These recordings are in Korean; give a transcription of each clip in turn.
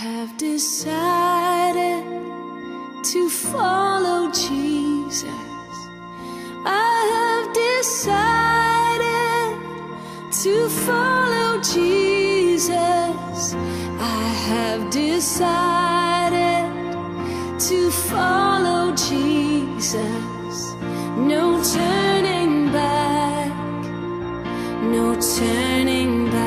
have decided to follow Jesus. I have decided to follow Jesus. I have decided to follow Jesus. No turning back, no turning back.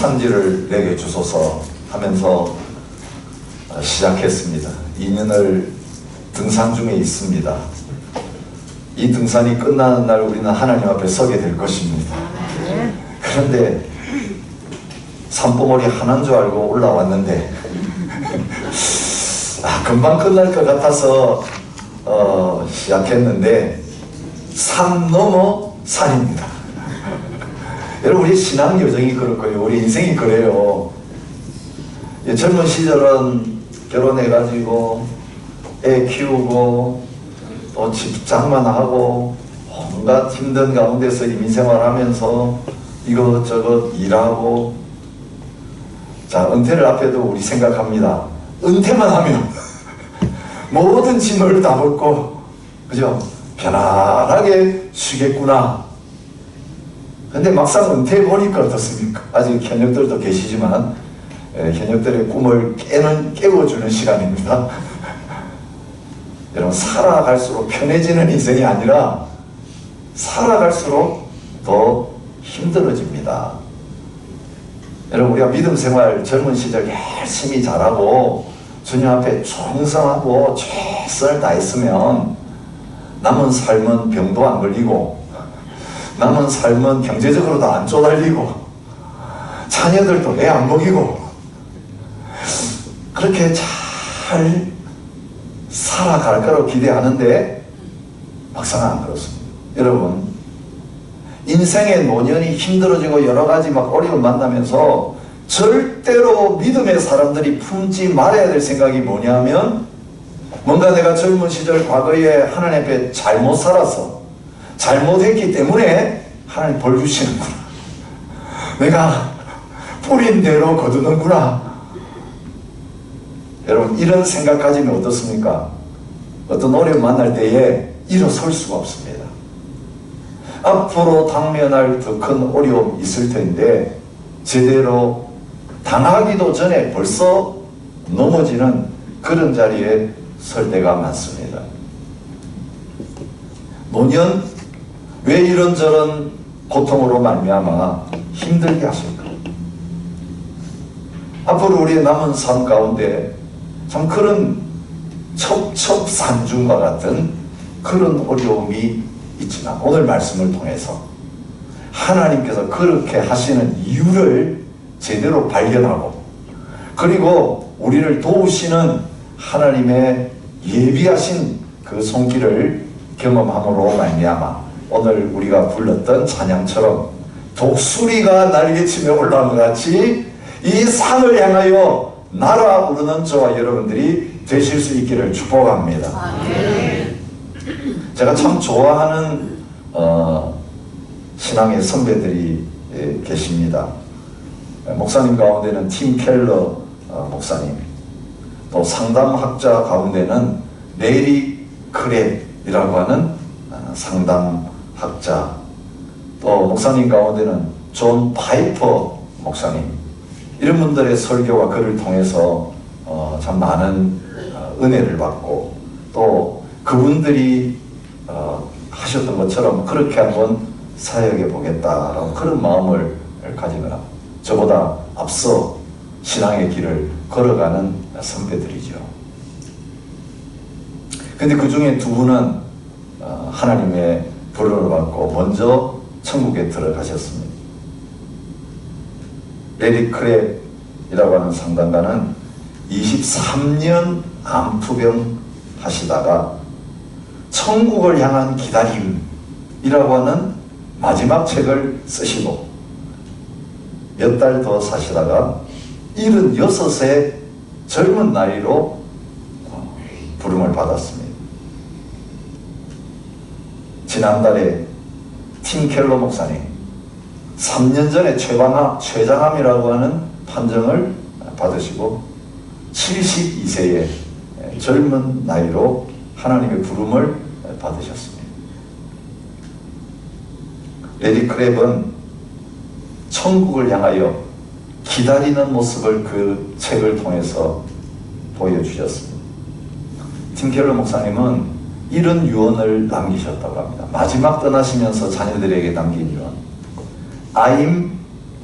산지를 내게 주소서 하면서 시작했습니다. 2년을 등산 중에 있습니다. 이 등산이 끝나는 날 우리는 하나님 앞에 서게 될 것입니다. 그런데 산봉우리 하나인 줄 알고 올라왔는데 금방 끝날 것 같아서 시작했는데 산 넘어 산입니다. 여러분, 우리 신앙 여정이 그럴 거예요. 우리 인생이 그래요. 젊은 시절은 결혼해가지고 애 키우고 또 직장만 하고 온갖 힘든 가운데서 이민생활하면서 이것저것 일하고, 자, 은퇴를 앞에도 우리 생각합니다. 은퇴만 하면 모든 짐을 다 벗고 그죠? 편안하게 쉬겠구나. 근데 막상 은퇴해보니까 어떻습니까? 아직 현역들도 계시지만 현역들의 꿈을 깨워주는 시간입니다. 여러분, 살아갈수록 편해지는 인생이 아니라 살아갈수록 더 힘들어집니다. 여러분, 우리가 믿음 생활 젊은 시절 열심히 잘하고 주님 앞에 충성하고 최선을 다했으면 남은 삶은 병도 안 걸리고 남은 삶은 경제적으로도 안 쪼달리고 자녀들도 애 안 먹이고 그렇게 잘 살아갈 거라고 기대하는데 막상 안 그렇습니다. 여러분, 인생의 노년이 힘들어지고 여러 가지 막 어려움 만나면서 절대로 믿음의 사람들이 품지 말아야 될 생각이 뭐냐면, 뭔가 내가 젊은 시절 과거에 하나님 앞에 잘못 살아서 잘못했기 때문에 하나님 벌 주시는구나. 내가 뿌린 대로 거두는구나. 여러분, 이런 생각 가지면 어떻습니까? 어떤 어려움 만날 때에 일어설 수가 없습니다. 앞으로 당면할 더 큰 어려움이 있을 텐데 제대로 당하기도 전에 벌써 넘어지는 그런 자리에 설 때가 많습니다. 노년, 왜 이런저런 고통으로 말미암아 힘들게 하실까? 앞으로 우리의 남은 삶 가운데 참 그런 첩첩산중과 같은 그런 어려움이 있지만 오늘 말씀을 통해서 하나님께서 그렇게 하시는 이유를 제대로 발견하고 그리고 우리를 도우시는 하나님의 예비하신 그 손길을 경험함으로 말미암아 오늘 우리가 불렀던 찬양처럼 독수리가 날개치며 올라온 것 같이 이 산을 향하여 날아오르는 저와 여러분들이 되실 수 있기를 축복합니다. 제가 참 좋아하는 신앙의 선배들이 계십니다. 목사님 가운데는 팀 켈러 목사님, 또 상담학자 가운데는 레리 크랩이라고 하는 상담학자, 또 목사님 가운데는 존 파이퍼 목사님, 이런 분들의 설교와 글을 통해서 참 많은 은혜를 받고 또 그분들이 하셨던 것처럼 그렇게 한번 사역해 보겠다라는 그런 마음을 가지거나 저보다 앞서 신앙의 길을 걸어가는 선배들이죠. 근데 그 중에 두 분은 하나님의 부름을 받고 먼저 천국에 들어가셨습니다. 레리 크랩이라고 하는 상담가는 23년 암투병 하시다가 천국을 향한 기다림이라고 하는 마지막 책을 쓰시고 몇 달 더 사시다가 76의 젊은 나이로 부름을 받았습니다. 지난달에 팀 켈러 목사님 3년 전에 췌장암이라고 하는 판정을 받으시고 72세의 젊은 나이로 하나님의 부름을 받으셨습니다. 레리 크랩은 천국을 향하여 기다리는 모습을 그 책을 통해서 보여주셨습니다. 팀 켈러 목사님은 이런 유언을 남기셨다고 합니다. 마지막 떠나시면서 자녀들에게 남긴 유언. I'm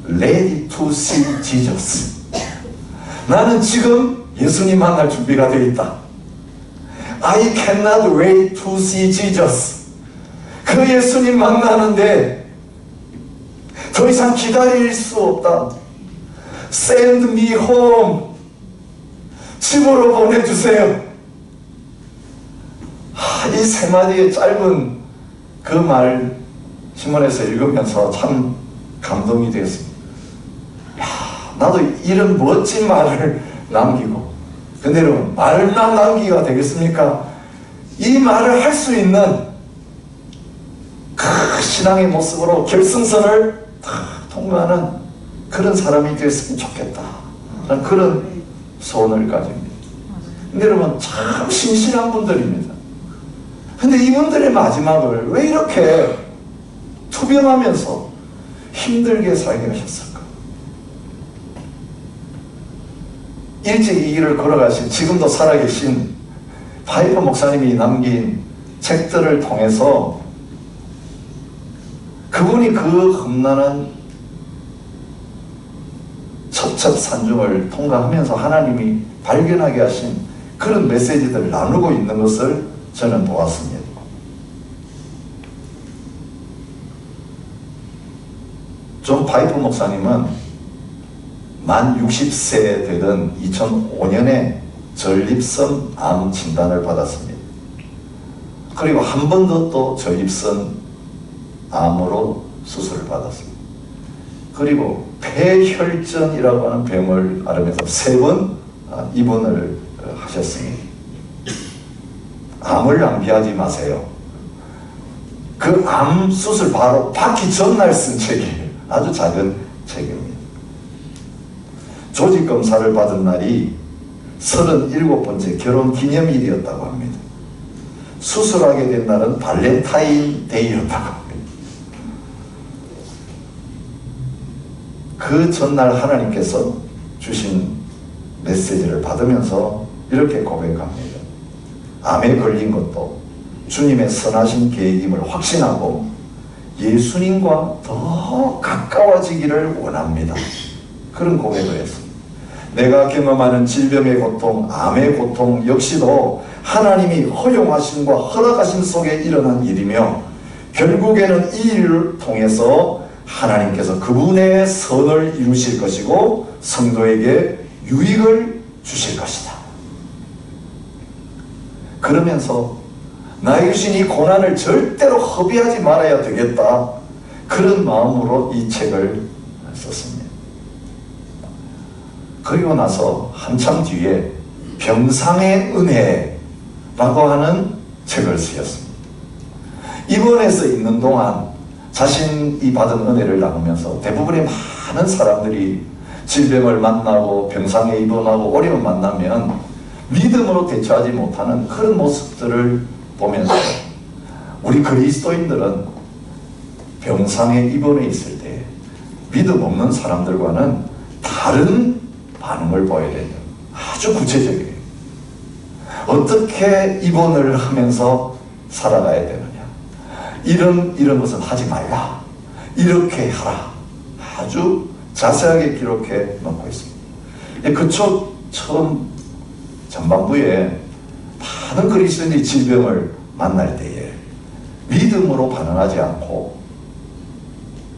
ready to see Jesus. 나는 지금 예수님 만날 준비가 되어 있다. I cannot wait to see Jesus. 그 예수님 만나는데 더 이상 기다릴 수 없다. Send me home. 집으로 보내주세요. 이 세 마디의 짧은 그 말 신문에서 읽으면서 참 감동이 되었습니다. 야, 나도 이런 멋진 말을 남기고, 근데 여러분, 말만 남기가 되겠습니까? 이 말을 할 수 있는 그 신앙의 모습으로 결승선을 다 통과하는 그런 사람이 되었으면 좋겠다. 저는 그런 소원을 가집니다. 근데 여러분, 참 신실한 분들입니다. 근데 이분들의 마지막을 왜 이렇게 투병하면서 힘들게 살게 하셨을까? 일찍 이 길을 걸어가신, 지금도 살아계신 파이퍼 목사님이 남긴 책들을 통해서 그분이 그 험난한 첩첩산중을 통과하면서 하나님이 발견하게 하신 그런 메시지들을 나누고 있는 것을 저는 보았습니다. 존 파이퍼 목사님은 만 60세 되던 2005년에 전립선 암 진단을 받았습니다. 그리고 한 번 더 또 전립선 암으로 수술을 받았습니다. 그리고 폐혈전이라고 하는 병을 앓으면서 3번 입원을 하셨습니다. 암을 낭비하지 마세요. 그 암 수술 바로 받기 전날 쓴 책이에요. 아주 작은 책입니다. 조직 검사를 받은 날이 37번째 결혼 기념일이었다고 합니다. 수술하게 된 날은 발렌타인 데이였다고 합니다. 그 전날 하나님께서 주신 메시지를 받으면서 이렇게 고백합니다. 암에 걸린 것도 주님의 선하신 계획임을 확신하고 예수님과 더 가까워지기를 원합니다. 그런 고백을 했습니다. 내가 경험하는 질병의 고통, 암의 고통 역시도 하나님이 허용하심과 허락하심 속에 일어난 일이며 결국에는 이 일을 통해서 하나님께서 그분의 선을 이루실 것이고 성도에게 유익을 주실 것이다. 그러면서 나에게 주신 이 고난을 절대로 허비하지 말아야 되겠다. 그런 마음으로 이 책을 썼습니다. 그리고 나서 한참 뒤에 병상의 은혜라고 하는 책을 쓰였습니다. 입원해서 있는 동안 자신이 받은 은혜를 나누면서 대부분의 많은 사람들이 질병을 만나고 병상에 입원하고 어려움을 만나면 믿음으로 대처하지 못하는 그런 모습들을 보면서 우리 그리스도인들은 병상에 입원해 있을 때 믿음 없는 사람들과는 다른 반응을 보여야 된다. 아주 구체적이에요. 어떻게 입원을 하면서 살아가야 되느냐. 이런 것은 하지 말라. 이렇게 하라. 아주 자세하게 기록해 놓고 있습니다. 그쪽 처음 전반부에 많은 그리스도인들이 질병을 만날 때에 믿음으로 반응하지 않고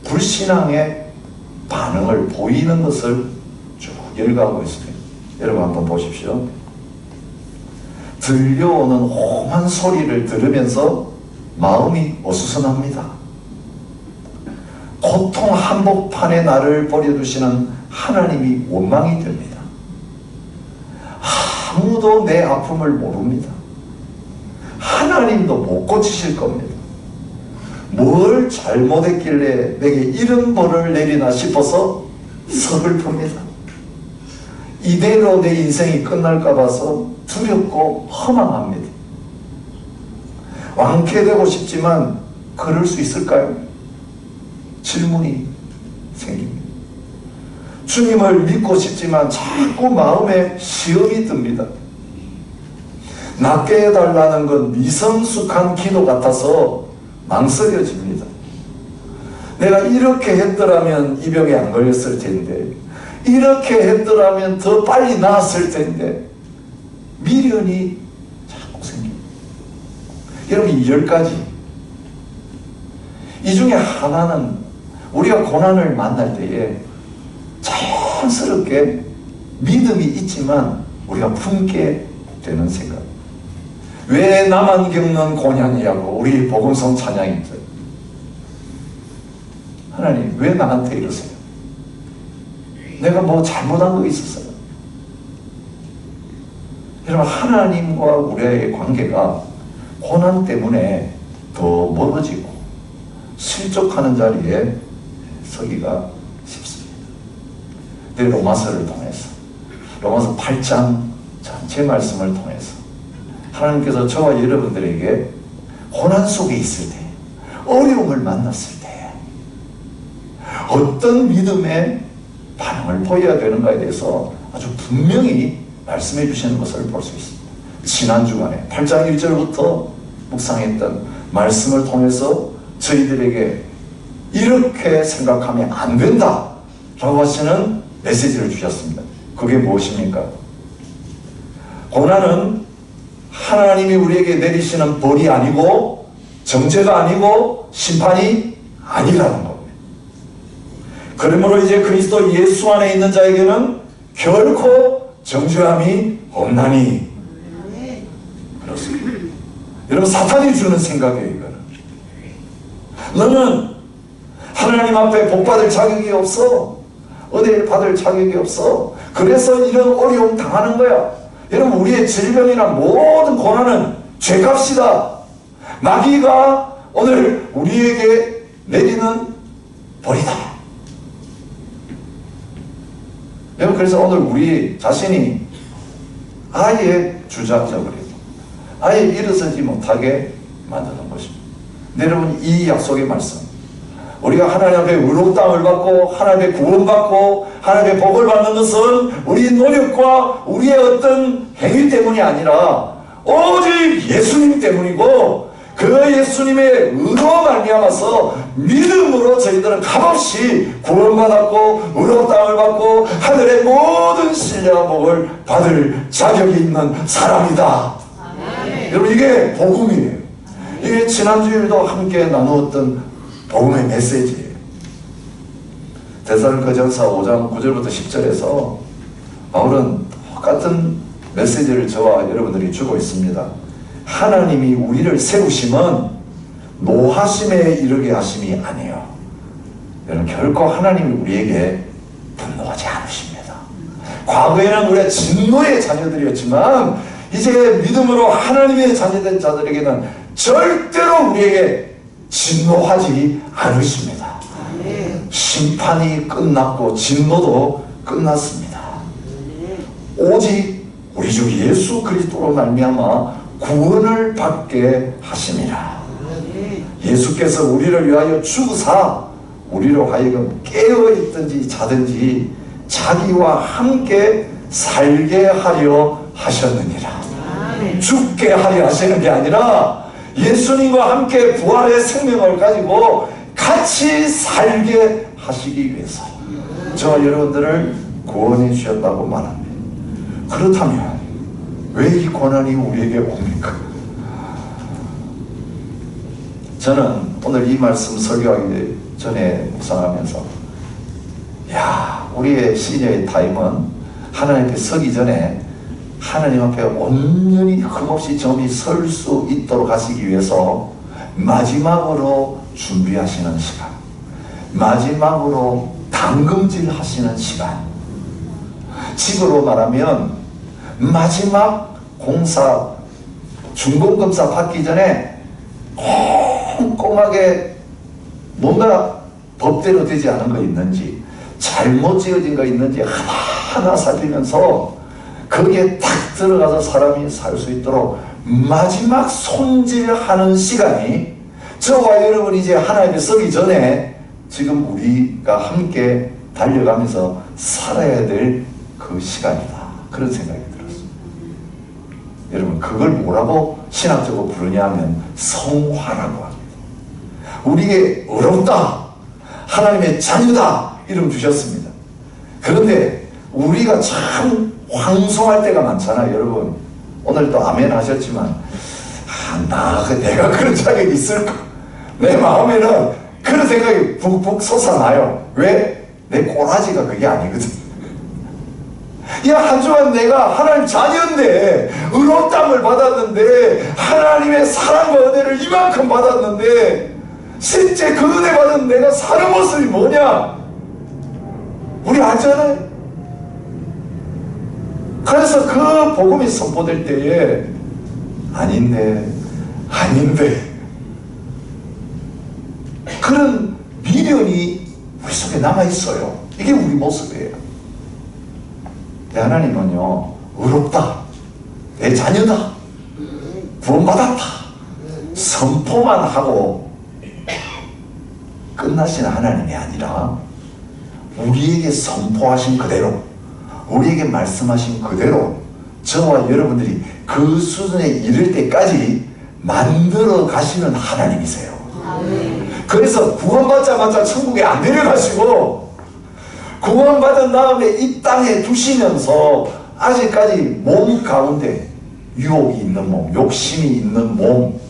불신앙의 반응을 보이는 것을 쭉 열거하고 있습니다. 여러분 한번 보십시오. 들려오는 험한 소리를 들으면서 마음이 어수선합니다. 고통 한복판에 나를 버려두시는 하나님이 원망이 됩니다. 아무도 내 아픔을 모릅니다. 하나님도 못 고치실 겁니다. 뭘 잘못했길래 내게 이런 벌을 내리나 싶어서 서글픕니다. 이대로 내 인생이 끝날까 봐서 두렵고 허망합니다. 완쾌되고 싶지만 그럴 수 있을까요? 질문이 생깁니다. 주님을 믿고 싶지만 자꾸 마음에 시험이 듭니다. 낫게 해달라는 건 미성숙한 기도 같아서 망설여집니다. 내가 이렇게 했더라면 이 병에 안 걸렸을 텐데, 이렇게 했더라면 더 빨리 나았을 텐데, 미련이 자꾸 생깁니다. 여러분, 이 10가지 이 중에 하나는 우리가 고난을 만날 때에 자연스럽게 믿음이 있지만 우리가 품게 되는 생각. 왜 나만 겪는 고난이냐고 우리 복음성 찬양이죠. 하나님 왜 나한테 이러세요? 내가 뭐 잘못한 거 있었어요? 여러분, 하나님과 우리의 관계가 고난 때문에 더 멀어지고 실족하는 자리에 서기가 쉽습니다. 내 로마서를 통해서, 로마서 8장 전체 말씀을 통해서 하나님께서 저와 여러분들에게 고난 속에 있을 때, 어려움을 만났을 때 어떤 믿음의 반응을 보여야 되는가에 대해서 아주 분명히 말씀해 주시는 것을 볼 수 있습니다. 지난 주간에 8장 1절부터 묵상했던 말씀을 통해서 저희들에게 이렇게 생각하면 안 된다 라고 하시는 메시지를 주셨습니다. 그게 무엇입니까? 고난은 하나님이 우리에게 내리시는 벌이 아니고 정죄가 아니고 심판이 아니라는 겁니다. 그러므로 이제 그리스도 예수 안에 있는 자에게는 결코 정죄함이 없나니. 그렇습니다. 여러분, 사탄이 주는 생각이에요. 이거는 너는 하나님 앞에 복받을 자격이 없어. 은혜를 받을 자격이 없어. 그래서 이런 어려움 당하는 거야. 여러분, 우리의 질병이나 모든 고난은 죄값이다. 마귀가 오늘 우리에게 내리는 벌이다. 여러분, 그래서 오늘 우리 자신이 아예 주저앉아 버리고 아예 일어서지 못하게 만드는 것입니다. 여러분, 이 약속의 말씀, 우리가 하나님 앞에 의롭다함을 받고 하나님의 구원받고 하나님의 복을 받는 것은 우리의 노력과 우리의 어떤 행위 때문이 아니라 오직 예수님 때문이고, 그 예수님의 의로 말미암아서 믿음으로 저희들은 값없이 구원받았고 의롭다함을 받고 하늘의 모든 신령한 복을 받을 자격이 있는 사람이다. 여러분, 이게 복음이에요. 이게 지난주에도 함께 나누었던 복음의 메시지예요. 데살로니가전서 5장 9절부터 10절에서 바울은 똑같은 메시지를 저와 여러분들이 주고 있습니다. 하나님이 우리를 세우심은 노하심에 이르게 하심이 아니에요. 여러분, 결코 하나님이 우리에게 분노하지 않으십니다. 과거에는 우리가 진노의 자녀들이었지만 이제 믿음으로 하나님의 자녀된 자들에게는 절대로 우리에게 진노하지 않으십니다. 심판이 끝났고 진노도 끝났습니다. 오직 우리 주 예수 그리스도로 말미암아 구원을 받게 하심이라. 예수께서 우리를 위하여 죽으사 우리로 하여금 깨어있든지 자든지 자기와 함께 살게 하려 하셨느니라. 죽게 하려 하시는 게 아니라 예수님과 함께 부활의 생명을 가지고 같이 살게 하시기 위해서 저와 여러분들을 구원해 주셨다고 말합니다. 그렇다면 왜 이 고난이 우리에게 옵니까? 저는 오늘 이 말씀 설교하기 전에 묵상하면서, 우리의 시니어의 타임은 하나님 앞에 서기 전에 하나님 앞에 온전히 흠없이 점이 설 수 있도록 하시기 위해서 마지막으로 준비하시는 시간, 마지막으로 담금질 하시는 시간, 집으로 말하면 마지막 공사, 준공검사 받기 전에 꼼꼼하게 뭔가 법대로 되지 않은 거 있는지, 잘못 지어진 거 있는지 하나하나 살피면서 거기에 딱 들어가서 사람이 살 수 있도록 마지막 손질하는 시간이 저와 여러분이 이제 하나님께 서기 전에 지금 우리가 함께 달려가면서 살아야 될 그 시간이다. 그런 생각이 들었습니다. 여러분, 그걸 뭐라고 신학적으로 부르냐 하면 성화라고 합니다. 우리에게 어렵다, 하나님의 자녀다 이름 주셨습니다. 그런데 우리가 참 황송할 때가 많잖아요. 여러분, 오늘 또 아멘 하셨지만 내가 그런 자격이 있을까? 내 마음에는 그런 생각이 북북 솟아나요. 왜? 내 꼬라지가 그게 아니거든. 한 주간 내가 하나님 자녀인데, 의롭다함을 받았는데, 하나님의 사랑과 은혜를 이만큼 받았는데, 실제 그 은혜 받은 내가 사는 모습이 뭐냐? 우리 알잖아요. 그래서 그 복음이 선포될 때에 아닌데 그런 미련이 우리 속에 남아있어요. 이게 우리 모습이에요. 하나님은요, 의롭다, 내 자녀다, 구원받았다 선포만 하고 끝나시는 하나님이 아니라 우리에게 선포하신 그대로, 우리에게 말씀하신 그대로 저와 여러분들이 그 수준에 이를 때까지 만들어 가시는 하나님이세요. 그래서 구원받자마자 천국에 안 데려가시고 구원받은 다음에 이 땅에 두시면서 아직까지 몸 가운데 유혹이 있는 몸, 욕심이 있는 몸,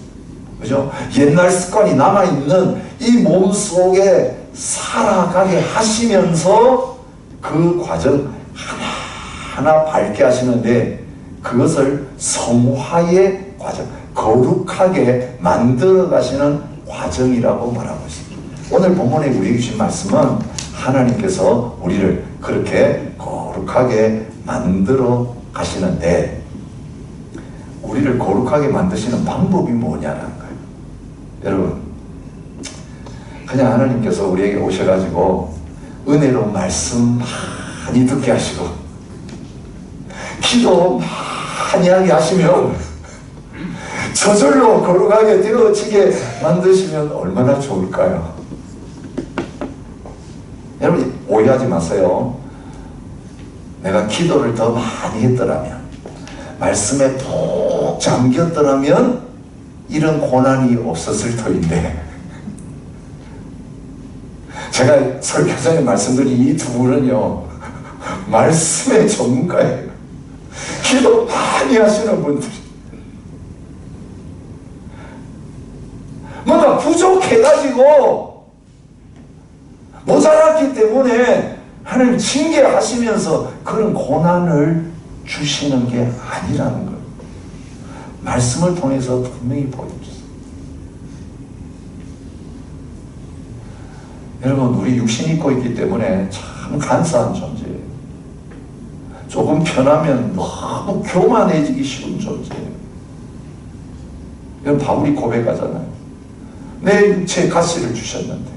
그죠? 옛날 습관이 남아있는 이 몸 속에 살아가게 하시면서 그 과정 하나하나 밝게 하시는데, 그것을 성화의 과정, 거룩하게 만들어 가시는 과정이라고 말하고 있습니다. 오늘 본문에 우리에게 주신 말씀은 하나님께서 우리를 그렇게 거룩하게 만들어 가시는데, 우리를 거룩하게 만드시는 방법이 뭐냐는 거예요. 여러분, 그냥 하나님께서 우리에게 오셔가지고 은혜로 말씀 많이 듣게 하시고 기도 많이 하게 하시면 저절로 거룩하게 되어지게 만드시면 얼마나 좋을까요? 여러분 오해하지 마세요. 내가 기도를 더 많이 했더라면, 말씀에 푹 잠겼더라면 이런 고난이 없었을 터인데, 제가 설교전에 말씀드린 이 두 분은요 말씀의 전문가예요. 기도 많이 하시는 분들이 뭔가 부족해가지고 모자랐기 때문에 하나님 징계하시면서 그런 고난을 주시는 게 아니라는 거예요. 말씀을 통해서 분명히 보여주세요. 여러분 우리 육신이 입고 있기 때문에 참 간사한 존재예요. 조금 편하면 너무 교만해지기 쉬운 존재예요. 여러분 바울이 고백하잖아요. 내 육체에 가시를 주셨는데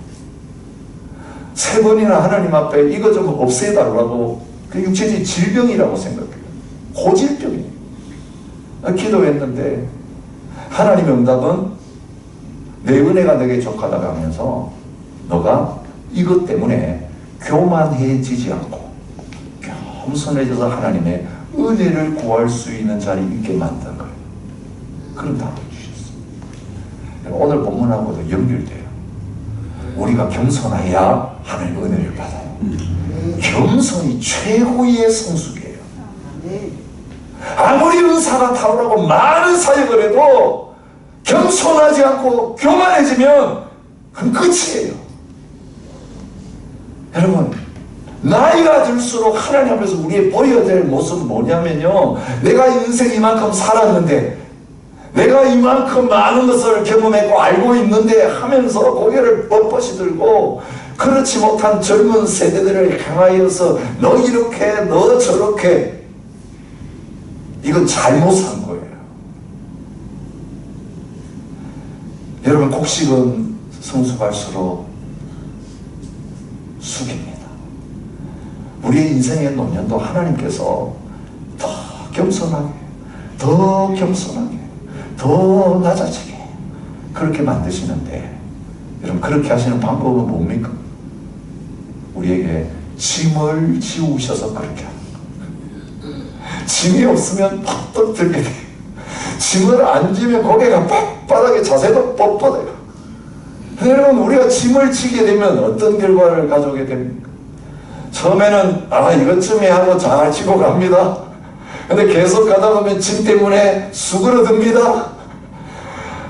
3번이나 하나님 앞에 이거 좀 없애달라고, 그 육체적인 질병이라고 생각해요. 고질병이에요. 기도했는데 하나님의 응답은 내 은혜가 내게 족하다고 하면서 너가 이것 때문에 교만해지지 않고 겸손해져서 하나님의 은혜를 구할 수 있는 자리에 있게 만든 거예요. 그런 답을 주셨어요. 오늘 본문하고도 연결돼요. 우리가 겸손해야 하나님의 은혜를 받아요. 겸손이 최고의 성숙이에요. 아무리 은사가 탁월하고 많은 사역을 해도 겸손하지 않고 교만해지면 그건 끝이에요. 여러분 나이가 들수록 하나님 앞에서 우리의 보여야 될 모습은 뭐냐면요, 내가 인생 이만큼 살았는데, 내가 이만큼 많은 것을 경험했고 알고 있는데 하면서 고개를 뻣뻣이 들고 그렇지 못한 젊은 세대들을 향하여서 너 이렇게 너 저렇게, 이건 잘못 산 거예요. 여러분 곡식은 성숙할수록 숙입니다. 우리의 인생의 노년도 하나님께서 더 겸손하게, 더 겸손하게, 더 낮아지게 그렇게 만드시는데, 여러분 그렇게 하시는 방법은 뭡니까? 우리에게 짐을 지우셔서 그렇게 하는 거예요. 짐이 없으면 퍽 들게 돼요. 짐을 안 지면 고개가 빳빳하게, 자세도 뻣뻣해요. 여러분 우리가 짐을 지게 되면 어떤 결과를 가져오게 됩니까? 처음에는 이것쯤에 하고 잘 지고 갑니다. 근데 계속 가다 보면 짐 때문에 수그러듭니다.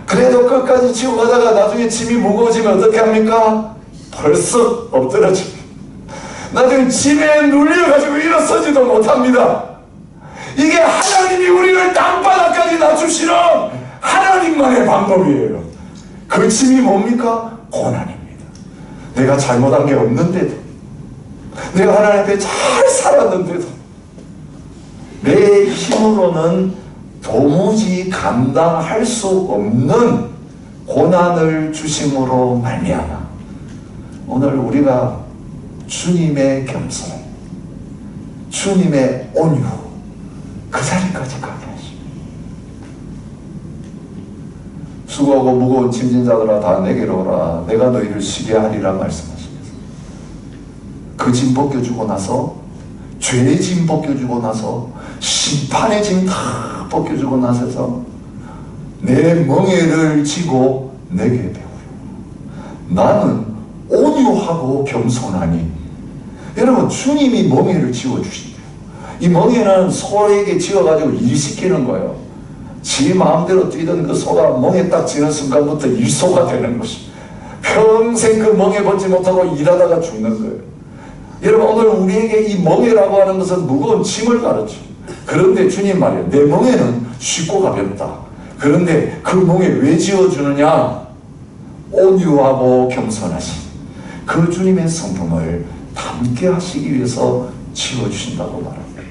그래도 끝까지 지고 가다가 나중에 짐이 무거워지면 어떻게 합니까? 벌써 엎드러집니다. 나중에 짐에 눌려가지고 일어서지도 못합니다. 이게 하나님이 우리를 땅바닥까지 낮추시는 하나님만의 방법이에요. 그 짐이 뭡니까? 고난입니다. 내가 잘못한 게 없는데도, 내가 하나님 앞에 잘 살았는데도 내 힘으로는 도무지 감당할 수 없는 고난을 주심으로 말미암아 오늘 우리가 주님의 겸손, 주님의 온유, 그 자리까지 가게 하십니다. 수고하고 무거운 짐진 자들아 다 내게로 오라, 내가 너희를 쉬게 하리라 말씀하십니다. 그 짐 벗겨주고 나서, 죄의 짐 벗겨주고 나서, 심판의 짐 다 벗겨주고 나서서 내 멍에를 지고 내게 배우라. 나는 온유하고 겸손하니. 여러분 주님이 멍에를 지워주신대요. 이 멍에는 소에게 지어가지고 일시키는 거예요. 지 마음대로 뛰던 그 소가 멍에 딱 지는 순간부터 일소가 되는 것입니다. 평생 그 멍에 벗지 못하고 일하다가 죽는 거예요. 여러분 오늘 우리에게 이 멍에라고 하는 것은 무거운 짐을 가르쳐. 그런데 주님 말이에요. 내 멍에는 쉽고 가볍다. 그런데 그 멍에 왜 지어주느냐? 온유하고 겸손하신 그 주님의 성품을 담게 하시기 위해서 지어주신다고 말합니다.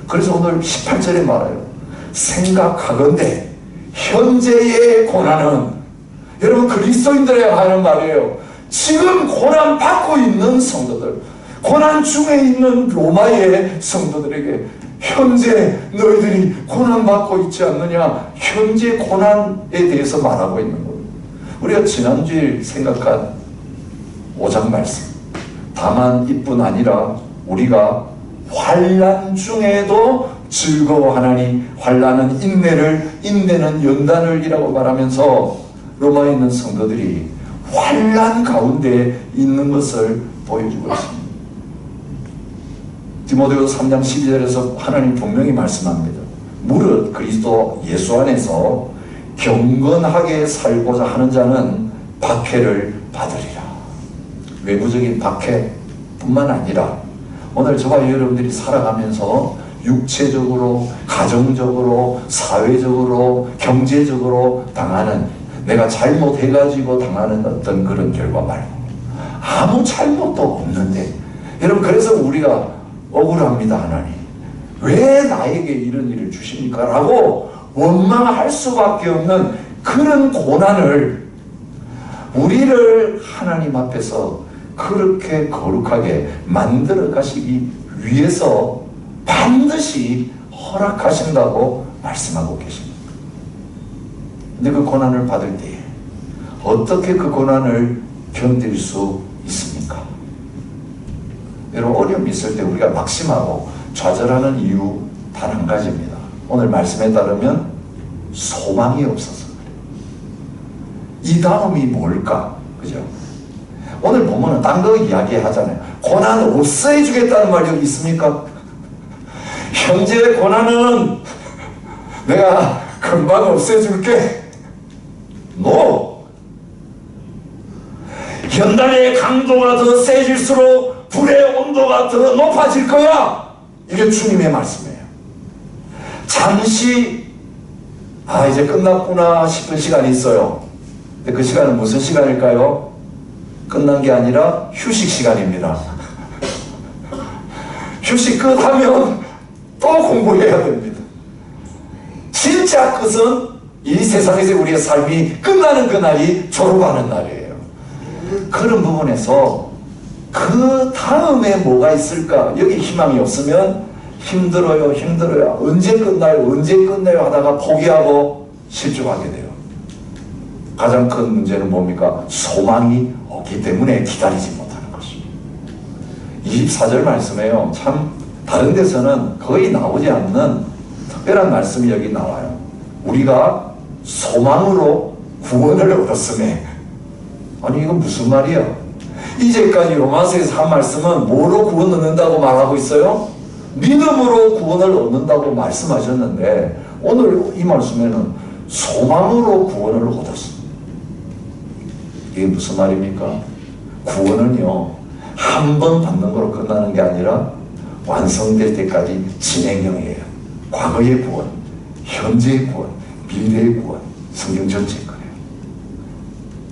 그래서 오늘 18절에 말해요. 생각하건대 현재의 고난은, 여러분 그리스도인들에게 하는 말이에요. 지금 고난 받고 있는 성도들, 고난 중에 있는 로마의 성도들에게 현재 너희들이 고난 받고 있지 않느냐, 현재 고난에 대해서 말하고 있는 거예요. 우리가 지난주에 생각한 5장 말씀, 다만 이뿐 아니라 우리가 환난 중에도 즐거워하나니 환난은 인내를, 인내는 연단을이라고 말하면서 로마에 있는 성도들이 환난 가운데 있는 것을 보여주고 있습니다. 디모데후서 3장 12절에서 하나님 분명히 말씀합니다. 무릇 그리스도 예수 안에서 경건하게 살고자 하는 자는 박해를 받으리라. 외부적인 박해뿐만 아니라 오늘 저와 여러분들이 살아가면서 육체적으로, 가정적으로, 사회적으로, 경제적으로 당하는, 내가 잘못해가지고 당하는 어떤 그런 결과 말고 아무 잘못도 없는데, 여러분 그래서 우리가 억울합니다. 하나님 왜 나에게 이런 일을 주십니까? 라고 원망할 수밖에 없는 그런 고난을 우리를 하나님 앞에서 그렇게 거룩하게 만들어 가시기 위해서 반드시 허락하신다고 말씀하고 계십니다. 근데 그 고난을 받을 때 어떻게 그 고난을 견딜 수 있습니까? 여러분 어려움이 있을 때 우리가 낙심하고 좌절하는 이유 단 한 가지입니다. 오늘 말씀에 따르면 소망이 없어서 그래요. 이 다음이 뭘까? 그죠? 오늘 보면은 딴 거 이야기하잖아요. 고난을 없애주겠다는 말 여기 있습니까? 현재의 고난은 내가 금방 없애줄게. No! 연단의 강도가 더 세질수록 불의 온도가 더 높아질 거야. 이게 주님의 말씀이에요. 잠시 이제 끝났구나 싶은 시간이 있어요. 근데 그 시간은 무슨 시간일까요? 끝난 게 아니라 휴식 시간입니다. 휴식 끝하면 또 공부해야 됩니다. 진짜 끝은 이 세상에서 우리의 삶이 끝나는 그날이 졸업하는 날이에요. 그런 부분에서 그 다음에 뭐가 있을까? 여기 희망이 없으면 힘들어요. 언제 끝나요 하다가 포기하고 실족하게 돼요. 가장 큰 문제는 뭡니까? 소망이 없기 때문에 기다리지 못하는 것입니다. 24절 말씀에요. 참 다른 데서는 거의 나오지 않는 특별한 말씀이 여기 나와요. 우리가 소망으로 구원을 얻었으며. 아니 이건 무슨 말이야? 이제까지 로마서에서 한 말씀은 뭐로 구원 얻는다고 말하고 있어요? 믿음으로 구원을 얻는다고 말씀하셨는데 오늘 이 말씀에는 소망으로 구원을 얻었습니다. 이게 무슨 말입니까? 구원은요 한 번 받는 거로 끝나는 게 아니라 완성될 때까지 진행형이에요. 과거의 구원, 현재의 구원, 미래의 구원, 성경 전체의 거예요.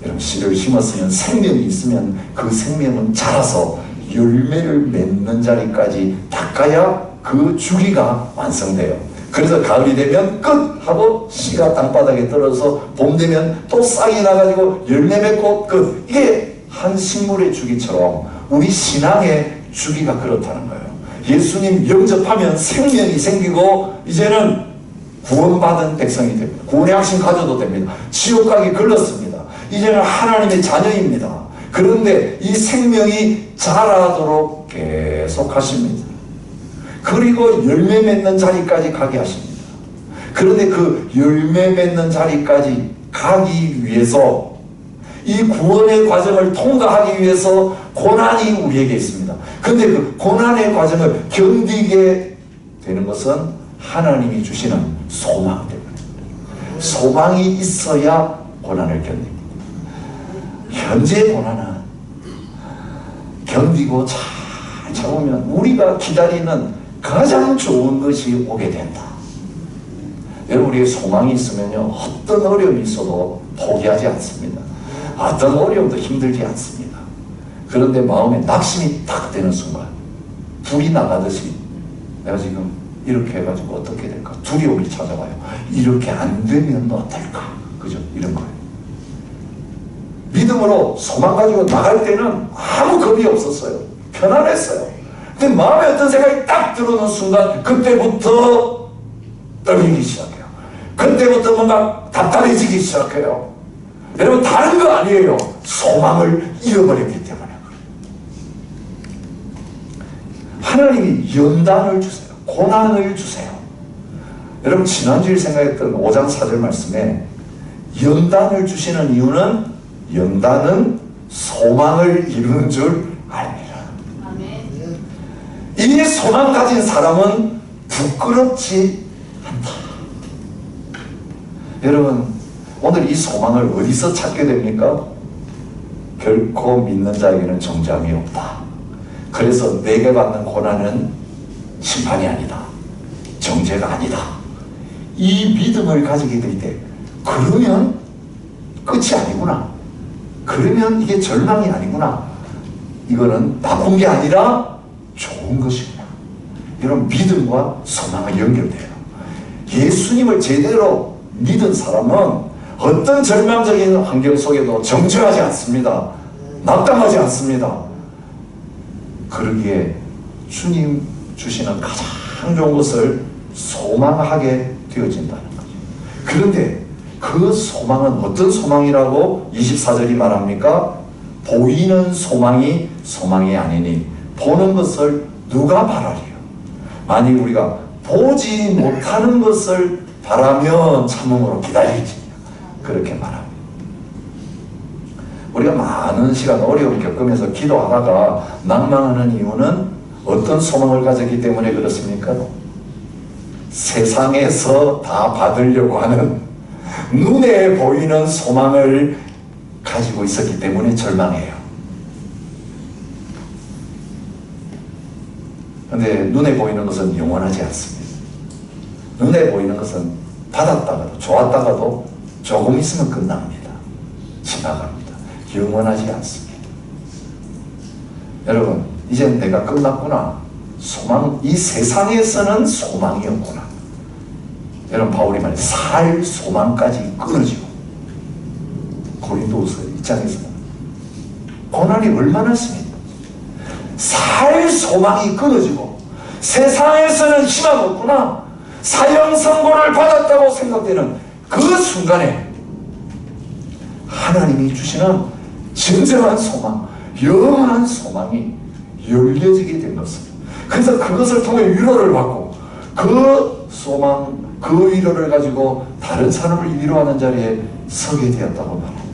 여러분 씨를 심었으면 생명이 있으면 그 생명은 자라서 열매를 맺는 자리까지 닦아야 그 주기가 완성돼요. 그래서 가을이 되면 끝! 하고 씨가 땅바닥에 떨어져서 봄 되면 또 싹이 나가지고 열매 맺고 끝! 이게 한 식물의 주기처럼 우리 신앙의 주기가 그렇다는 거예요. 예수님 영접하면 생명이 생기고 이제는 구원받은 백성이 됩니다. 구원의 확신 가져도 됩니다. 지옥 가기 걸렸습니다. 이제는 하나님의 자녀입니다. 그런데 이 생명이 자라도록 계속 하십니다. 그리고 열매 맺는 자리까지 가게 하십니다. 그런데 그 열매 맺는 자리까지 가기 위해서 이 구원의 과정을 통과하기 위해서 고난이 우리에게 있습니다. 그런데 그 고난의 과정을 견디게 되는 것은 하나님이 주시는 소망 때문에. 소망이 있어야 고난을 견딥니다. 현재의 고난은 견디고 잘 참으면 우리가 기다리는 가장 좋은 것이 오게 된다. 여러분 우리의 소망이 있으면요 어떤 어려움이 있어도 포기하지 않습니다. 어떤 어려움도 힘들지 않습니다. 그런데 마음에 낙심이 딱 되는 순간 불이 나가듯이 내가 지금 이렇게 해가지고 어떻게 될까? 두려움이 찾아와요. 이렇게 안 되면 어떨까? 그죠? 이런 거예요. 믿음으로 소망 가지고 나갈 때는 아무 겁이 없었어요. 편안했어요. 근데 마음에 어떤 생각이 딱 들어오는 순간 그때부터 떨리기 시작해요. 그때부터 뭔가 답답해지기 시작해요. 여러분 다른 거 아니에요. 소망을 잃어버렸기 때문에. 하나님이 연단을 주세요. 고난을 주세요. 여러분 지난주에 생각했던 5장 4절 말씀에 연단을 주시는 이유는 연단은 소망을 이루는 줄 압니다. 이 소망 가진 사람은 부끄럽지 않다. 여러분 오늘 이 소망을 어디서 찾게 됩니까? 결코 믿는 자에게는 정죄함이 없다. 그래서 내게 받는 고난은 심판이 아니다. 정죄가 아니다. 이 믿음을 가지게 될 때 그러면 끝이 아니구나. 그러면 이게 절망이 아니구나. 이거는 나쁜 게 아니라 좋은 것이구나. 이런 믿음과 소망이 연결돼요. 예수님을 제대로 믿은 사람은 어떤 절망적인 환경 속에도 정죄하지 않습니다. 낙담하지 않습니다. 그러기에 주님 주시는 가장 좋은 것을 소망하게 되어진다는 거죠. 그런데 그 소망은 어떤 소망이라고 24절이 말합니까? 보이는 소망이 소망이 아니니 보는 것을 누가 바라리요? 만일 우리가 보지 못하는 것을 바라면 참음으로 기다릴지 그렇게 말합니다. 우리가 많은 시간 어려움을 겪으면서 기도하다가 낭망하는 이유는 어떤 소망을 가졌기 때문에 그렇습니까? 세상에서 다 받으려고 하는 눈에 보이는 소망을 가지고 있었기 때문에 절망해요. 그런데 눈에 보이는 것은 영원하지 않습니다. 눈에 보이는 것은 받았다가도 좋았다가도 조금 있으면 끝납니다. 지나갑니다. 영원하지 않습니다. 여러분 이젠 내가 끝났구나. 소망, 이 세상에서는 소망이 없구나. 여러분 바울이 말해 살 소망까지 끊어지고 고린도후서 1장에서는 고난이 얼마나 씁니까? 살 소망이 끊어지고 세상에서는 희망 없구나. 사형 선고를 받았다고 생각되는 그 순간에 하나님이 주시는 진정한 소망, 영원한 소망이 열려지게 된 것입니다. 그래서 그것을 통해 위로를 받고 그 소망, 그 위로를 가지고 다른 사람을 위로하는 자리에 서게 되었다고 말합니다.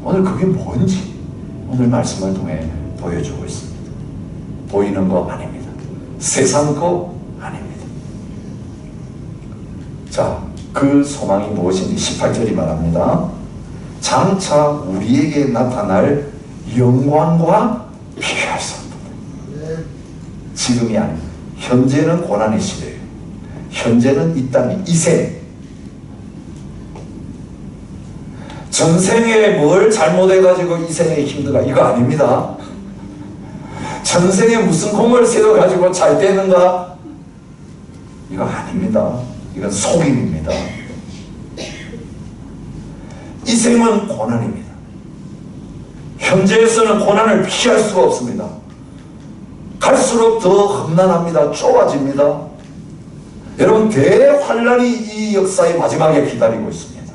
오늘 그게 뭔지 오늘 말씀을 통해 보여주고 있습니다. 보이는 거 아닙니다. 세상 거 아닙니다. 자, 그 소망이 무엇인지 18절이 말합니다. 장차 우리에게 나타날 영광과 비교할 수 없다. 지금이 아닙니다. 현재는 고난의 시대예요. 현재는 이 땅이 이생. 전생에 뭘 잘못해가지고 이 생에 힘들까? 이거 아닙니다. 전생에 무슨 공을 세워가지고 잘 되는가? 이거 아닙니다. 이건 속임입니다. 이 생은 고난입니다. 현재에서는 고난을 피할 수가 없습니다. 갈수록 더 험난합니다. 좁아집니다. 여러분 대환란이 이 역사의 마지막에 기다리고 있습니다.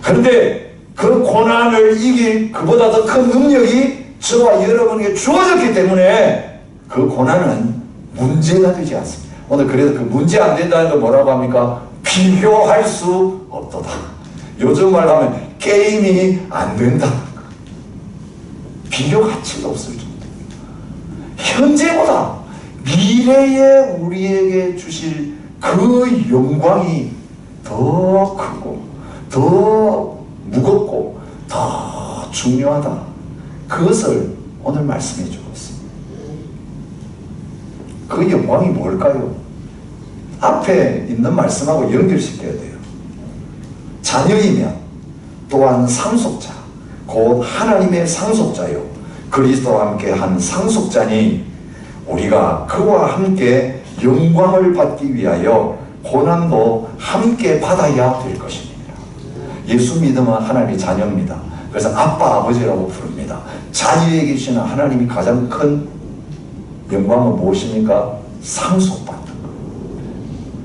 그런데 그 고난을 이길 그보다 더 큰 능력이 저와 여러분에게 주어졌기 때문에 그 고난은 문제가 되지 않습니다. 오늘 그래서 그 문제 안 된다는 걸 뭐라고 합니까? 비교할 수 없도다. 요즘 말로 하면 게임이 안 된다. 비교 가치가 없을 정도. 현재보다 미래에 우리에게 주실 그 영광이 더 크고 더 무겁고 더 중요하다. 그것을 오늘 말씀해 주고 있습니다. 그 영광이 뭘까요? 앞에 있는 말씀하고 연결시켜야 돼요. 자녀이면 또한 상속자, 곧 하나님의 상속자요 그리스도와 함께 한 상속자니 우리가 그와 함께 영광을 받기 위하여 고난도 함께 받아야 될 것입니다. 예수 믿음은 하나님의 자녀입니다. 그래서 아빠 아버지라고 부릅니다. 자녀에 계시는 하나님이 가장 큰 영광은 무엇입니까? 상속받는 것.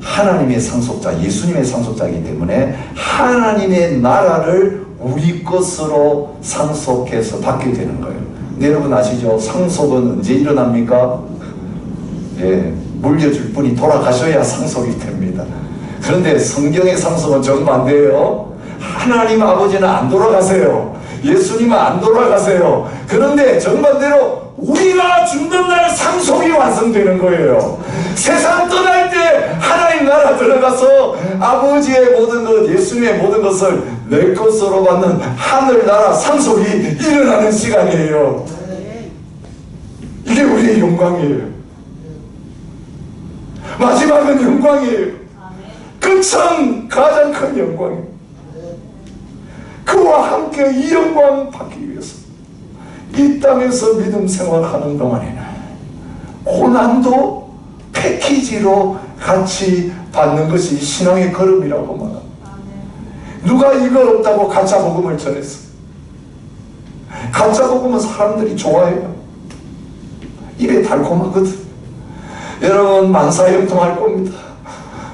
하나님의 상속자, 예수님의 상속자이기 때문에 하나님의 나라를 우리 것으로 상속해서 받게 되는 거예요. 근데 여러분 아시죠? 상속은 언제 일어납니까? 예, 물려줄 분이 돌아가셔야 상속이 됩니다. 그런데 성경의 상속은 정반대예요. 하나님 아버지는 안 돌아가세요. 예수님은 안 돌아가세요. 그런데 정반대로 우리가 죽는 날 상속이 완성되는 거예요. 세상 떠날 때 하나님 나라 들어가서 아버지의 모든 것, 예수님의 모든 것을 내 것으로 받는 하늘나라 상속이 일어나는 시간이에요. 이게 우리의 영광이에요. 마지막은 영광이에요. 끝은 가장 큰 영광이에요. 그와 함께 이 영광 받기 위해서 이 땅에서 믿음 생활하는 동안에는 고난도 패키지로 같이 받는 것이 신앙의 걸음이라고 말합니다. 누가 이거 없다고 가짜 복음을 전했어요? 가짜 복음은 사람들이 좋아해요. 입에 달콤하거든. 여러분 만사형통할 겁니다.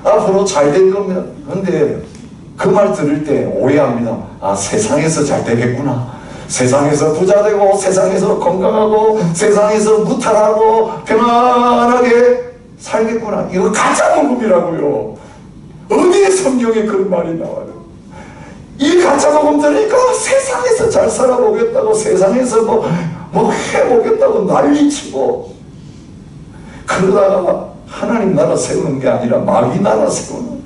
앞으로 잘 될 겁니다. 그런데 그 말 들을 때 오해합니다. 아, 세상에서 잘 되겠구나. 세상에서 부자 되고 세상에서 건강하고 세상에서 무탈하고 평안하게 살겠구나. 이거 가짜 복음이라고요. 어디에 성경에 그런 말이 나와요? 이 가짜 복음 들으니까 세상에서 잘 살아보겠다고, 세상에서 뭐 해보겠다고 난리치고, 그러다가 하나님 나라 세우는 게 아니라 마귀 나라 세우는,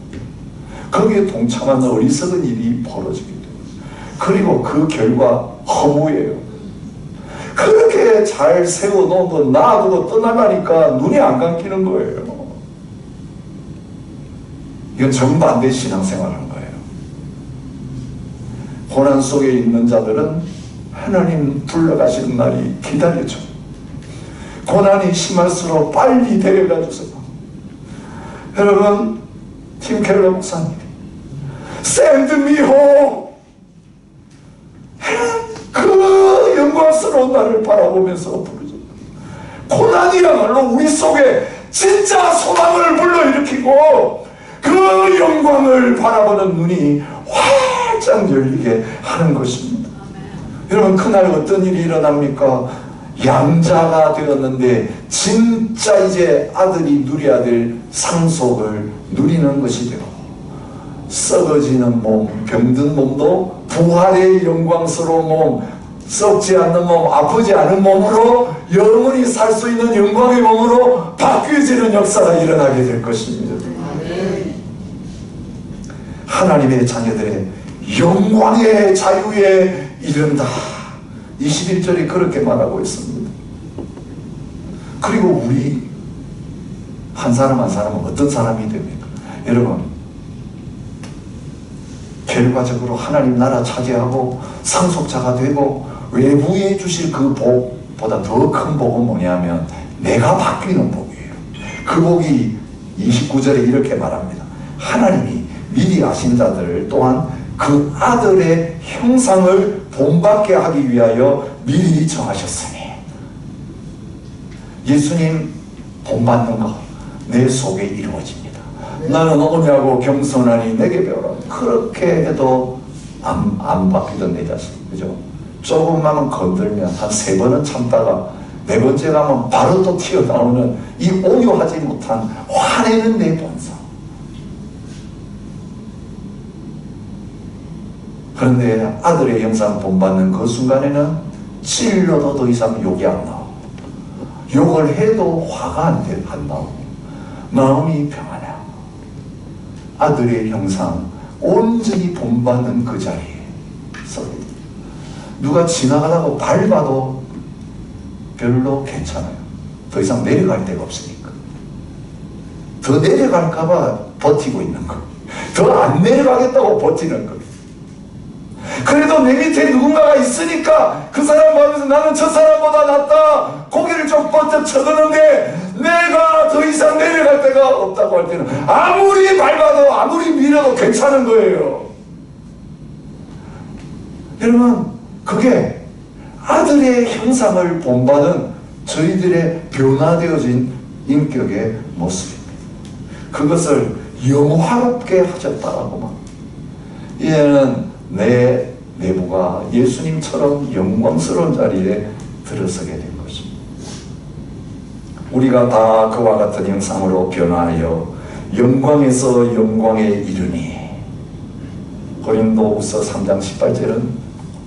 거기에 동참하는 어리석은 일이 벌어지게 돼요. 그리고 그 결과 허무예요. 그렇게 잘 세워놓은 거 놔두고 떠나가니까 눈이 안 감기는 거예요. 이건 정반대 신앙생활하는 거예요. 고난 속에 있는 자들은 하나님 불러가시는 날이 기다려져. 고난이 심할수록 빨리 데려가 주세요. 여러분, 팀 켈러 목사님, Send me home. 그 영광스러운 날을 바라보면서 부르죠. 고난이야말로 우리 속에 진짜 소망을 불러일으키고 그 영광을 바라보는 눈이 활짝 열리게 하는 것입니다. 여러분, 그날 어떤 일이 일어납니까? 양자가 되었는데 진짜 이제 아들이 누려야 될 상속을 누리는 것이 되고, 썩어지는 몸, 병든 몸도 부활의 영광스러운 몸, 썩지 않는 몸, 아프지 않은 몸으로 영원히 살 수 있는 영광의 몸으로 바뀌어지는 역사가 일어나게 될 것입니다. 하나님의 자녀들의 영광의 자유에 이른다. 21절이 그렇게 말하고 있습니다. 그리고 우리 한 사람 한 사람은 어떤 사람이 됩니까? 여러분, 결과적으로 하나님 나라 차지하고 상속자가 되고 외부에 주실 그 복보다 더 큰 복은 뭐냐면 내가 바뀌는 복이에요. 그 복이 29절에 이렇게 말합니다. 하나님이 미리 아신 자들 또한 그 아들의 형상을 본받게 하기 위하여 미리 정하셨으니, 예수님 본받는 거 내 속에 이루어집니다. 나는 오냐고 겸손하니 내게 배우라. 그렇게 해도 안 바뀌던 내 자식, 그죠? 조금만 건들면 한 3번은 참다가 4번째 가면 바로 또 튀어나오는 이 오유하지 못한 화내는 내 본성. 그런데 아들의 형상 본받는 그 순간에는 찔러도 더 이상 욕이 안 나오고, 욕을 해도 화가 안 나오고, 마음이 평안하고, 아들의 형상 온전히 본받는 그 자리에 서 누가 지나가다가 밟아도 별로 괜찮아요. 더 이상 내려갈 데가 없으니까. 더 내려갈까봐 버티고 있는 거, 더 안 내려가겠다고 버티는 거. 그래도 내 밑에 누군가가 있으니까 그 사람 보면서 나는 저 사람보다 낫다, 고개를 좀 뻗쳐 쳐드는데 내가 더 이상 내려갈 데가 없다고 할 때는 아무리 밟아도 아무리 밀어도 괜찮은 거예요. 여러분, 그게 아들의 형상을 본받은 저희들의 변화되어진 인격의 모습입니다. 그것을 영화롭게 하셨다라고 막. 이제는 내 내부가 예수님처럼 영광스러운 자리에 들어서게 된 것입니다. 우리가 다 그와 같은 형상으로 변화하여 영광에서 영광에 이르니, 고린도후서 3장 18절은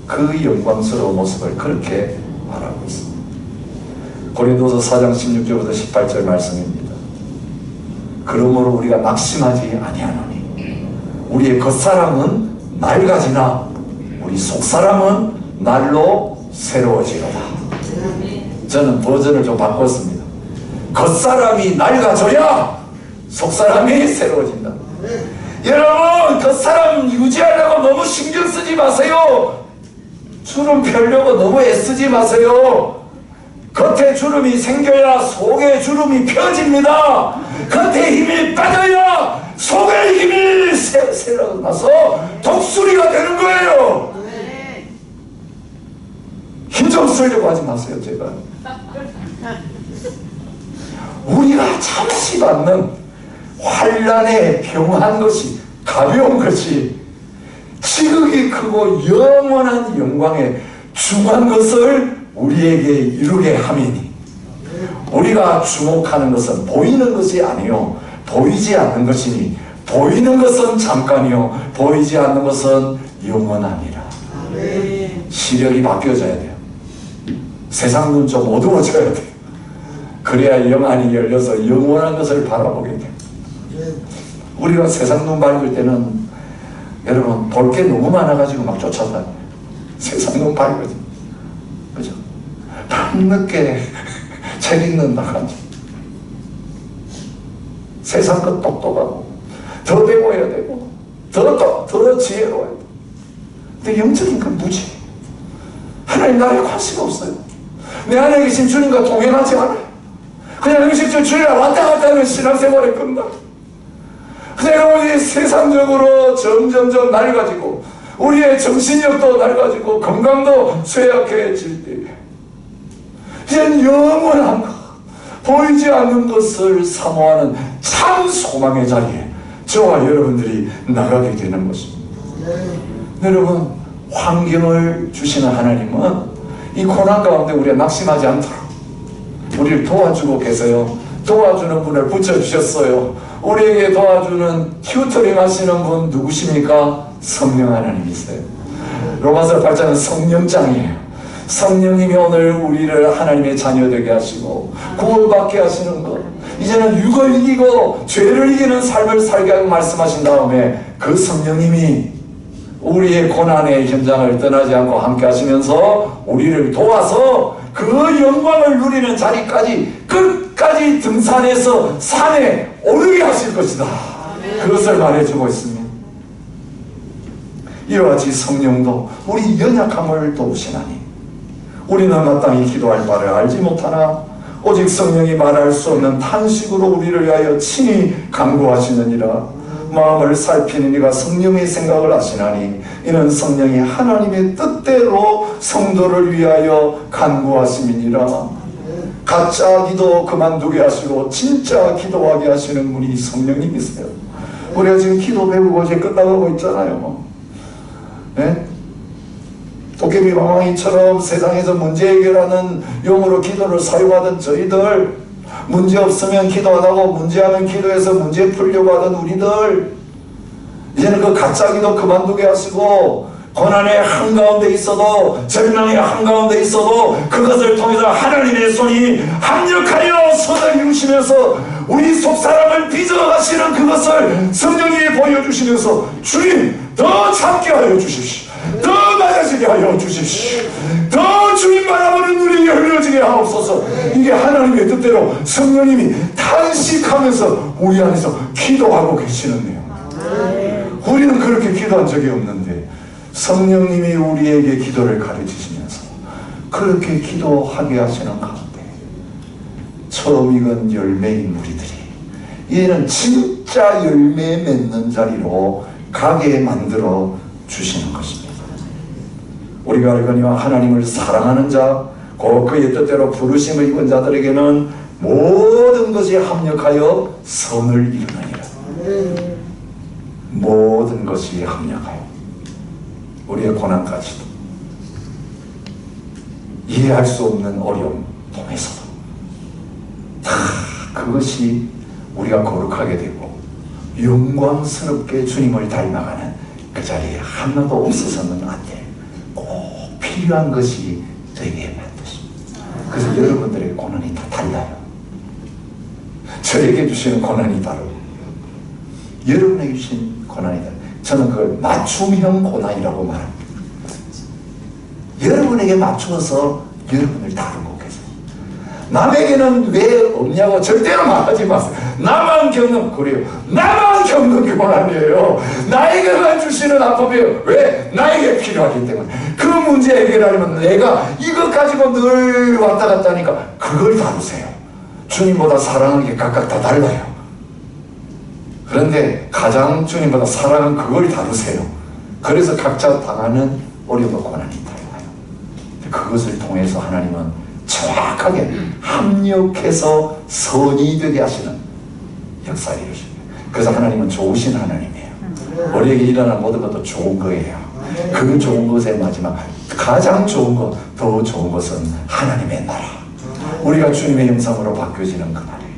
그 영광스러운 모습을 그렇게 말하고 있습니다. 고린도서 4장 16절부터 18절 말씀입니다. 그러므로 우리가 낙심하지 아니하노니 우리의 겉사람은 낡아지나 우리 속사람은 날로 새로워지로다. 저는 버전을 좀 바꿨습니다. 겉사람이 낡아져야 속사람이 새로워진다. 여러분, 겉사람 유지하려고 너무 신경 쓰지 마세요. 주름 펴려고 너무 애쓰지 마세요. 겉에 주름이 생겨야 속에 주름이 펴집니다. 겉에 힘이 빠져야 속에 힘이 새어나서 독수리가 되는 거예요. 힘 좀 쓰려고 하지 마세요, 제발. 우리가 잠시 받는 환난에 평한 것이, 가벼운 것이 지극히 크고 영원한 영광에 중한 것을 우리에게 이루게 함이니, 우리가 주목하는 것은 보이는 것이 아니요 보이지 않는 것이니, 보이는 것은 잠깐이요 보이지 않는 것은 영원하니라. 시력이 바뀌어져야 돼요. 세상 눈 좀 어두워져야 돼요. 그래야 영안이 열려서 영원한 것을 바라보게 돼요. 우리가 세상 눈 밝을 때는 여러분 볼 게 너무 많아가지고 막 쫓아다녀요. 세상 눈 밝거든. 그죠? 밤늦게 책 읽는다. 세상 것 똑똑하고 더 배워야 되고 더 지혜로워야 돼. 근데 영적인 건 무지. 하나님 나라에 관심 없어요. 내 안에 계신 주님과 동행하지 않아요. 그냥 음식점 주일날 왔다 갔다 하면 신앙생활이 끝나. 내가 우리 세상적으로 점점점 낡아지고 우리의 정신력도 낡아지고 건강도 쇠약해질 때, 이젠 영원한 것, 보이지 않는 것을 사모하는 참 소망의 자리에 저와 여러분들이 나가게 되는 것입니다. 여러분, 환경을 주시는 하나님은 이 고난 가운데 우리가 낙심하지 않도록 우리를 도와주고 계세요. 도와주는 분을 붙여주셨어요. 우리에게 도와주는 튜터링 하시는 분 누구십니까? 성령 하나님이세요. 로마서 8장은 성령장이에요. 성령님이 오늘 우리를 하나님의 자녀 되게 하시고 구원받게 하시는 것, 이제는 육을 이기고 죄를 이기는 삶을 살게 하고 말씀하신 다음에 그 성령님이 우리의 고난의 현장을 떠나지 않고 함께 하시면서 우리를 도와서 그 영광을 누리는 자리까지 끝까지 등산해서 산에 오르게 하실 것이다. 그것을 말해주고 있습니다. 이와 같이 성령도 우리 연약함을 도우시나니 우리는 마땅히 기도할 바를 알지 못하나 오직 성령이 말할 수 없는 탄식으로 우리를 위하여 친히 간구하시느니라. 마음을 살피는 이가 성령의 생각을 아시나니 이는 성령이 하나님의 뜻대로 성도를 위하여 간구하심이니라. 가짜 기도 그만두게 하시고 진짜 기도하게 하시는 분이 성령님이세요. 우리가 지금 기도 배우고 이제 끝나가고 있잖아요. 네? 도깨비 왕왕이처럼 세상에서 문제 해결하는 용어로 기도를 사용하던 저희들, 문제 없으면 기도 안 하고 문제하면 기도해서 문제 풀려고 하던 우리들, 이제는 그 가짜 기도 그만두게 하시고 고난의 한가운데 있어도 절망의 한가운데 있어도 그것을 통해서 하나님의 손이 합력하여 손을 이루시면서 우리 속사람을 빚어가시는 그것을 성령이 보여주시면서 주님 더 참게 하여 주십시오. 더 맞아지게 하여 주십시오. 더 주님 바라보는 눈이 열려지게 하옵소서. 이게 하나님의 뜻대로 성령님이 탄식하면서 우리 안에서 기도하고 계시는데요. 우리는 그렇게 기도한 적이 없는데 성령님이 우리에게 기도를 가르치시면서 그렇게 기도하게 하시는 가운데 처음 익은 열매인 우리들이 이제는 진짜 열매 맺는 자리로 가게 만들어 주시는 것입니다. 우리가 알거니와 하나님을 사랑하는 자, 곧 그의 뜻대로 부르심을 입은 자들에게는 모든 것이 합력하여 선을 이루느니라. 모든 것이 합력하여, 우리의 고난까지도, 이해할 수 없는 어려움 통해서도 다 그것이 우리가 거룩하게 되고 영광스럽게 주님을 닮아가는 그 자리에 하나도 없어서는 안 돼. 꼭 필요한 것이 저에게 반드십니다. 그래서 여러분들의 고난이 다 달라요. 저에게 주시는 고난이 다르고 여러분에게 주신 고난이 다르고, 저는 그걸 맞춤형 고난이라고 말합니다. 여러분에게 맞추어서 여러분을 다루고 계세요. 남에게는 왜 없냐고 절대로 말하지 마세요. 나만 겪는, 그래요, 나만 겪는 고난이에요. 나에게만 주시는 아픔이에요. 왜? 나에게 필요하기 때문에. 그 문제 해결하려면 내가 이것 가지고 늘 왔다 갔다 하니까 그걸 다루세요. 주님보다 사랑하는 게 각각 다 달라요. 그런데 가장 주님보다 사랑은 그걸 다루세요. 그래서 각자 당하는 어려움과 고난이 달라요. 그것을 통해서 하나님은 정확하게 합력해서 선이 되게 하시는 역사를 이루십니다. 그래서 하나님은 좋으신 하나님이에요. 우리에게 일어난 모든 것도 좋은 거예요. 그 좋은 것의 마지막, 가장 좋은 것, 더 좋은 것은 하나님의 나라, 우리가 주님의 형상으로 바뀌어지는 그 날이에요.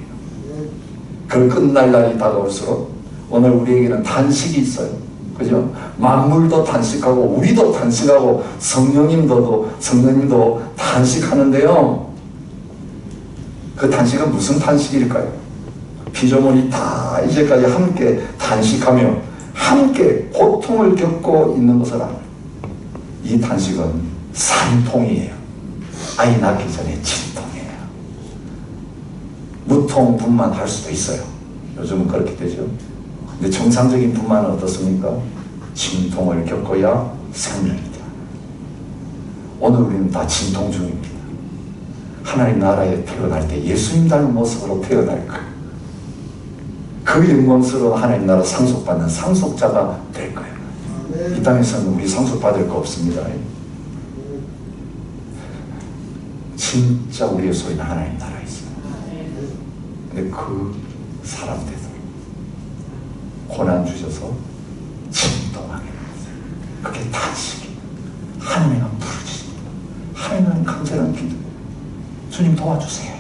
그 끝날 날이 다가올수록 오늘 우리에게는 단식이 있어요. 그죠? 만물도 단식하고 우리도 단식하고 성령님도 단식하는데요. 그 단식은 무슨 단식일까요? 피조물이 다 이제까지 함께 단식하며 함께 고통을 겪고 있는 것을 알아요. 이 단식은 산통이에요. 아이 낳기 전에 진통이에요. 무통 분만할 수도 있어요. 요즘은 그렇게 되죠. 근데 정상적인 분만은 어떻습니까? 진통을 겪어야 생명이다. 오늘 우리는 다 진통 중입니다. 하나님 나라에 태어날 때 예수님 닮은 모습으로 태어날 거예요. 그 영광스러운 하나님 나라 상속받는 상속자가 될 거예요. 이 땅에서는 우리 상속받을 거 없습니다. 진짜 우리의 소유는 하나님 나라에 있어요. 근데 그 사람들 고난 주셔서 진동하게 했어요. 그게 단식이에요. 하나님은 부르짖습니다. 하나님은 간절한 기도. 주님 도와주세요.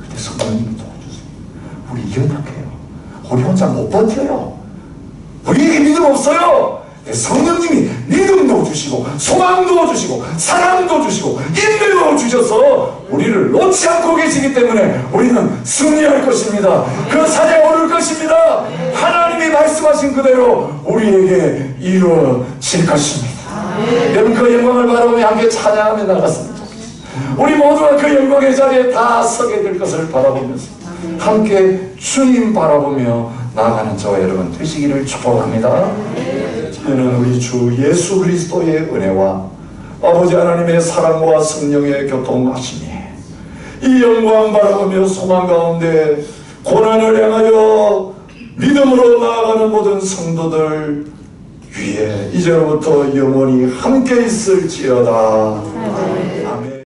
그때 성령님이 도와주세요. 우리 연약해요. 우리 혼자 못 버텨요. 우리에게 믿음 없어요. 성령님이 믿음도 주시고 소망도 주시고 사랑도 주시고 인내도 주셔서 우리를 놓지 않고 계시기 때문에 우리는 승리할 것입니다. 그 산에 오를 것입니다. 하나님이 말씀하신 그대로 우리에게 이루어질 것입니다. 여러분, 그 영광을 바라보며 함께 찬양하며 나갔습니다. 우리 모두가 그 영광의 자리에 다 서게 될 것을 바라보면서 함께 주님 바라보며 나아가는 저와 여러분 되시기를 축복합니다. 저는 우리 주 예수 그리스도의 은혜와 아버지 하나님의 사랑과 성령의 교통하심이 이 영광 바라보며 소망 가운데 고난을 향하여 믿음으로 나아가는 모든 성도들 위에 이제로부터 영원히 함께 있을지어다.